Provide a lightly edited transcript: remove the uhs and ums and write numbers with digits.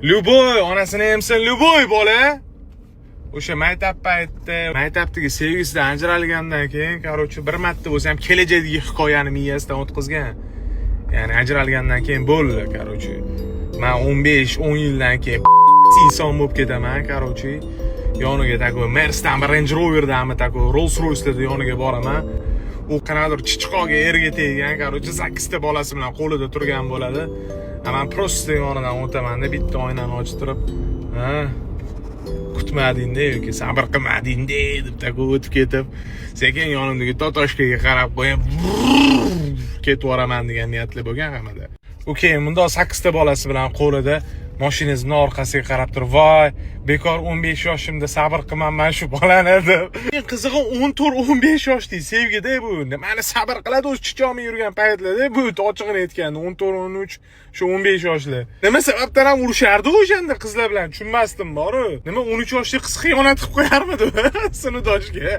Lyuboy, onasini emsin, Lyuboy bola. O'sha maktab paytda, maktabdagi sevgisidan ajralgandan keyin, короче, bir marta bo'lsa ham kelajakdagi hikoyani miyasidan o'tkazgan. Ya'ni ajralgandan keyin bo'ldi, короче. Men 15-10 yildan keyin inson bo'lib ketaman, короче. Yoniga takoy Mercedes Range Rover'danmi takoy Rolls-Royce'da yoniga boraman. U qanaqadir chichqoga erga teggan, короче, 8 ta bolasi bilan qo'lida turgan bo'ladi. Men prosta yonidan o'taman-da, bitta oynani ochib turib, ha, kutmading-da yoki sabr qilmading-da deb takoy o'tib ketib, sekin yonimdagi Totoshkaga qarab qo'yib ketib boraman degan niyatli bo'lgan hamada. U keyin bundoq 8 ta bolasi bilan qo'lida mashinasining orqasiga qarab turib, voy, bekor 15 yoshimda sabr qilmanman shu bolani deb. Qizig'i 14-15 yoshli sevgida bu. Meni sabr qiladi o'z chichoqmi yurgan paytlarda bu ochig'ini aytganda 14-13 shu 15 yoshli. Nima sababdan ham urushardi o'shanda qizlar bilan tushunmasdim bor-ku. Nima 13 yoshli qiz xiyonat qilib qo'yarmidi sinfdoshga?